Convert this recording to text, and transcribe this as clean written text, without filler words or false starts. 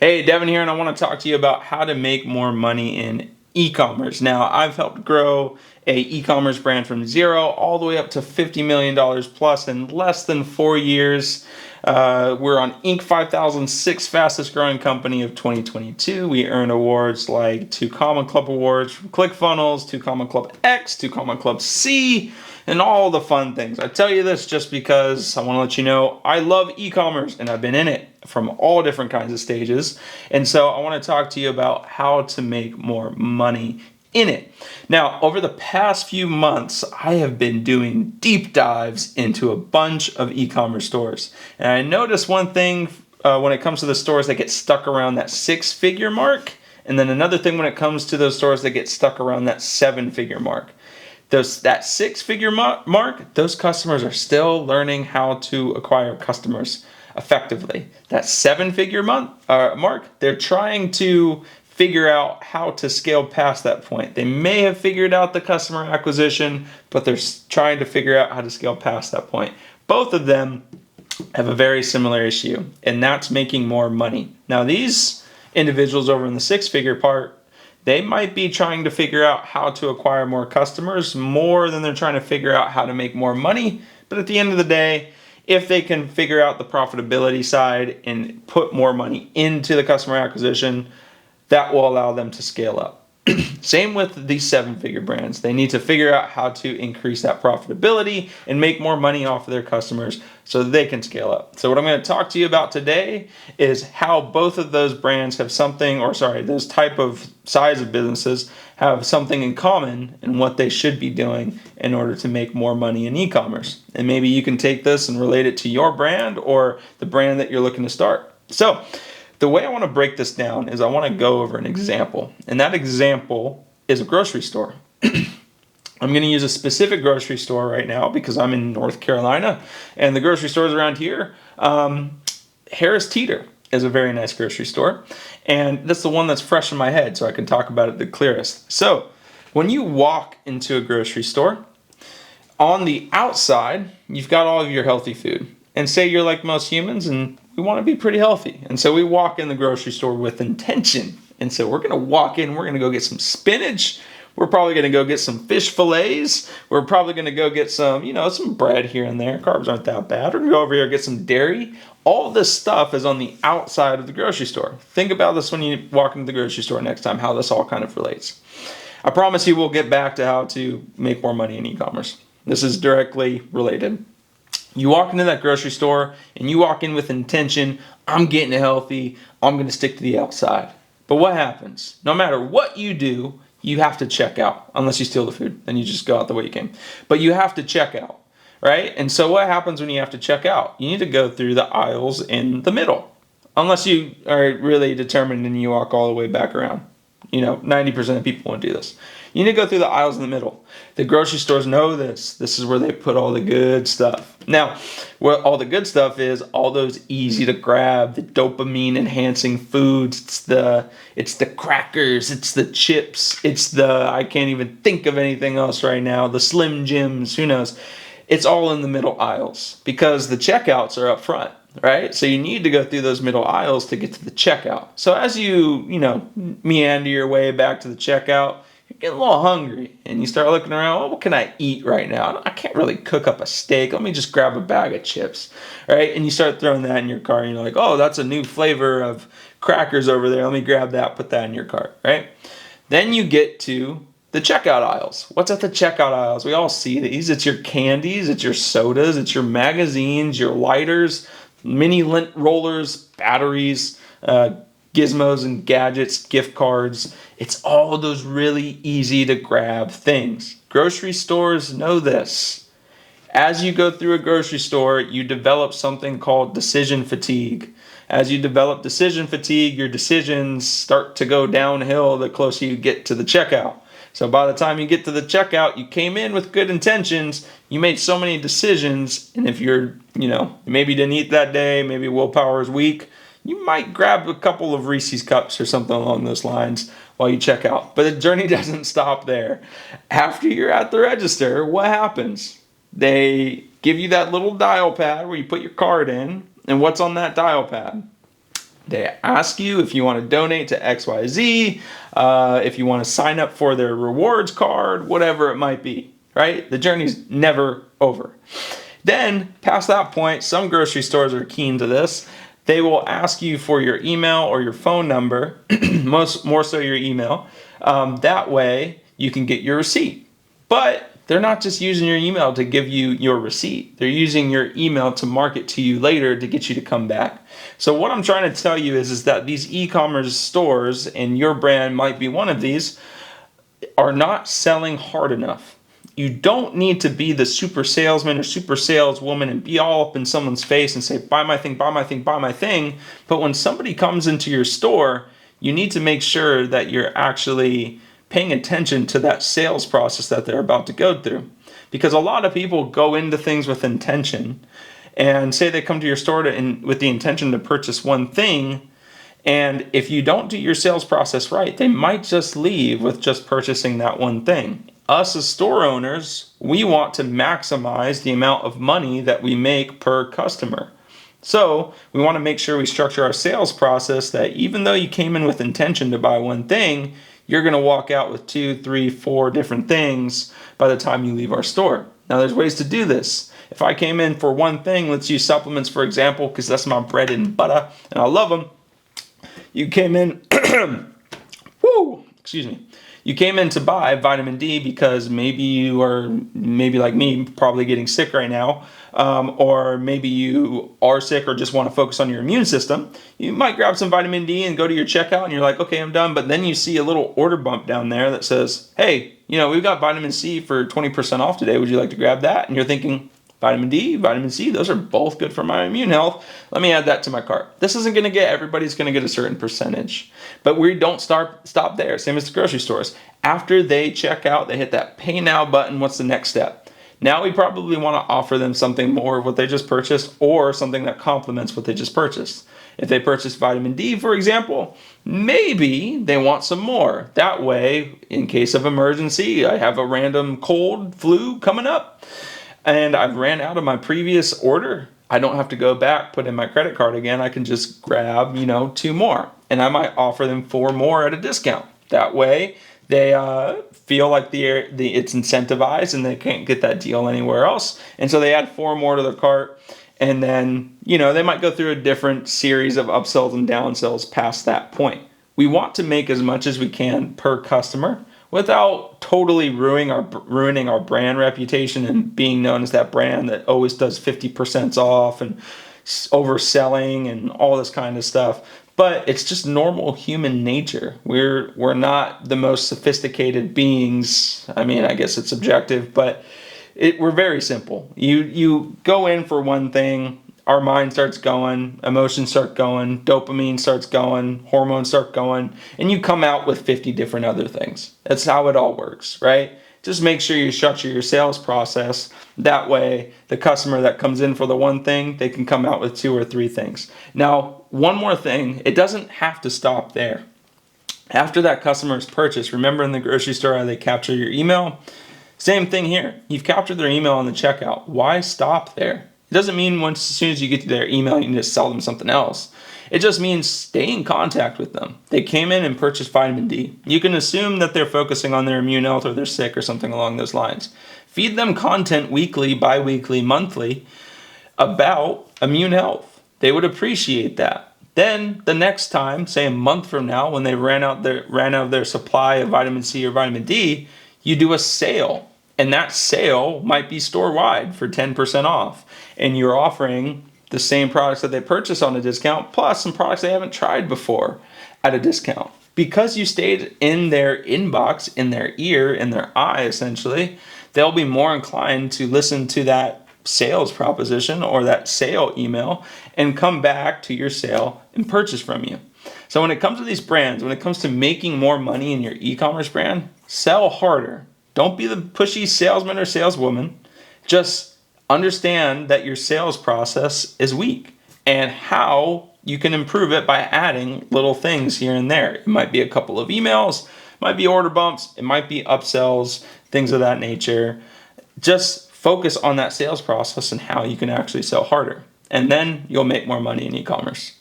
Hey, Devyn here, and I want to talk to you about how to make more money in e-commerce. Now, I've helped grow a e-commerce brand from zero all the way up to $50 million plus in less than 4 years. We're on Inc. 5000, sixth fastest growing company of 2022. We earn awards like 2 Common Club awards from ClickFunnels, 2 Common Club X, 2 Common Club C, and all the fun things. I tell you this just because I want to let you know I love e-commerce and I've been in it from all different kinds of stages. And so I want to talk to you about how to make more money in it. Now, over the past few months, I have been doing deep dives into a bunch of e-commerce stores. And I noticed one thing when it comes to the stores that get stuck around that 6-figure mark. And then another thing when it comes to those stores that get stuck around that 7-figure mark. That 6-figure mark, those customers are still learning how to acquire customers effectively. That 7-figure mark, they're trying to figure out how to scale past that point. They may have figured out the customer acquisition, but they're trying to figure out how to scale past that point. Both of them have a very similar issue, and that's making more money. Now, these individuals over in the 6-figure part, they might be trying to figure out how to acquire more customers more than they're trying to figure out how to make more money. But at the end of the day, if they can figure out the profitability side and put more money into the customer acquisition, that will allow them to scale up. Same with these 7-figure brands. They need to figure out how to increase that profitability and make more money off of their customers so that they can scale up. So what I'm going to talk to you about today is how both of those brands have those type of size of businesses have something in common and what they should be doing in order to make more money in e-commerce. And maybe you can take this and relate it to your brand or the brand that you're looking to start. So the way I want to break this down is I want to go over an example, and that example is a grocery store. I'm going to use a specific grocery store right now because I'm in North Carolina, and the grocery stores around here, Harris Teeter is a very nice grocery store, and that's the one that's fresh in my head, so I can talk about it the clearest. So when you walk into a grocery store, on the outside, you've got all of your healthy food. And say you're like most humans and we want to be pretty healthy. And so we walk in the grocery store with intention. And so we're going to walk in, we're going to go get some spinach. We're probably going to go get some fish fillets. We're probably going to go get some bread here and there. Carbs aren't that bad. We're going to go over here and get some dairy. All of this stuff is on the outside of the grocery store. Think about this when you walk into the grocery store next time, how this all kind of relates. I promise you we'll get back to how to make more money in e-commerce. This is directly related. You walk into that grocery store and you walk in with intention, I'm getting healthy, I'm going to stick to the outside. But what happens? No matter what you do, you have to check out. Unless you steal the food, then you just go out the way you came. But you have to check out, right? And so what happens when you have to check out? You need to go through the aisles in the middle. Unless you are really determined and you walk all the way back around. 90% of people won't do this. You need to go through the aisles in the middle. The grocery stores know this. This is where they put all the good stuff. Now, what all the good stuff is, all those easy to grab, the dopamine enhancing foods. It's the crackers, it's the chips, I can't even think of anything else right now. The Slim Jims, who knows? It's all in the middle aisles because the checkouts are up front. Right? So you need to go through those middle aisles to get to the checkout. So as you meander your way back to the checkout, you get a little hungry and you start looking around, well, what can I eat right now? I can't really cook up a steak. Let me just grab a bag of chips, right? And you start throwing that in your cart and you're like, oh, that's a new flavor of crackers over there. Let me grab that, put that in your cart, right? Then you get to the checkout aisles. What's at the checkout aisles? We all see these. It's your candies, it's your sodas, it's your magazines, your lighters, mini lint rollers, batteries, gizmos and gadgets, gift cards. It's all those really easy to grab things. Grocery stores know this. As you go through a grocery store, you develop something called decision fatigue. As you develop decision fatigue, your decisions start to go downhill the closer you get to the checkout. So by the time you get to the checkout, you came in with good intentions, you made so many decisions, and if you're, maybe didn't eat that day, maybe willpower is weak, you might grab a couple of Reese's Cups or something along those lines while you check out. But the journey doesn't stop there. After you're at the register, what happens? They give you that little dial pad where you put your card in, and what's on that dial pad? They ask you if you want to donate to XYZ, if you want to sign up for their rewards card, whatever it might be, right? The journey's never over. Then, past that point, some grocery stores are keen to this. They will ask you for your email or your phone number, more so your email. That way, you can get your receipt. But they're not just using your email to give you your receipt. They're using your email to market to you later to get you to come back. So what I'm trying to tell you is that these e-commerce stores, and your brand might be one of these, are not selling hard enough. You don't need to be the super salesman or super saleswoman and be all up in someone's face and say, buy my thing, buy my thing, buy my thing. But when somebody comes into your store, you need to make sure that you're actually paying attention to that sales process that they're about to go through. Because a lot of people go into things with intention and say they come to your store with the intention to purchase one thing. And if you don't do your sales process right, they might just leave with just purchasing that one thing. Us as store owners, we want to maximize the amount of money that we make per customer. So we want to make sure we structure our sales process that even though you came in with intention to buy one thing, you're going to walk out with 2, 3, 4 different things by the time you leave our store. Now there's ways to do this. If I came in for one thing, let's use supplements for example, because that's my bread and butter and I love them. You came in, You came in to buy vitamin D because maybe you are, maybe like me, probably getting sick right now, or maybe you are sick or just want to focus on your immune system. You might grab some vitamin D and go to your checkout and you're like, okay, I'm done. But then you see a little order bump down there that says, hey, we've got vitamin C for 20% off today. Would you like to grab that? And you're thinking, vitamin D, vitamin C, those are both good for my immune health. Let me add that to my cart. This isn't going to get, everybody's going to get a certain percentage. But we don't stop there, same as the grocery stores. After they check out, they hit that pay now button, what's the next step? Now we probably want to offer them something more of what they just purchased or something that complements what they just purchased. If they purchased vitamin D, for example, maybe they want some more. That way, in case of emergency, I have a random cold, flu coming up, and I've ran out of my previous order. I don't have to go back, put in my credit card again. I can just grab, 2 more. And I might offer them 4 more at a discount. That way, they feel like it's incentivized and they can't get that deal anywhere else. And so they add 4 more to their cart. And then, they might go through a different series of upsells and downsells past that point. We want to make as much as we can per customer without totally ruining our brand reputation and being known as that brand that always does 50% off and overselling and all this kind of stuff. But it's just normal human nature. We're not the most sophisticated beings. I mean, I guess it's subjective, but we're very simple. You go in for one thing, our mind starts going, emotions start going, dopamine starts going, hormones start going, and you come out with 50 different other things. That's how it all works, right? Just make sure you structure your sales process. That way, the customer that comes in for the one thing, they can come out with 2 or 3 things. Now, one more thing, it doesn't have to stop there. After that customer's purchase, remember in the grocery store how they capture your email? Same thing here. You've captured their email on the checkout. Why stop there? It doesn't mean as soon as you get to their email, you can just sell them something else. It just means stay in contact with them. They came in and purchased vitamin D. You can assume that they're focusing on their immune health or they're sick or something along those lines. Feed them content weekly, bi-weekly, monthly about immune health. They would appreciate that. Then the next time, say a month from now, when they ran out of their supply of vitamin C or vitamin D, you do a sale. And that sale might be store-wide for 10% off. And you're offering the same products that they purchased on a discount, plus some products they haven't tried before at a discount. Because you stayed in their inbox, in their ear, in their eye, essentially, they'll be more inclined to listen to that sales proposition or that sale email and come back to your sale and purchase from you. So when it comes to these brands, when it comes to making more money in your e-commerce brand, sell harder. Don't be the pushy salesman or saleswoman. Just understand that your sales process is weak and how you can improve it by adding little things here and there. It might be a couple of emails, it might be order bumps, it might be upsells, things of that nature. Just focus on that sales process and how you can actually sell harder. And then you'll make more money in e-commerce.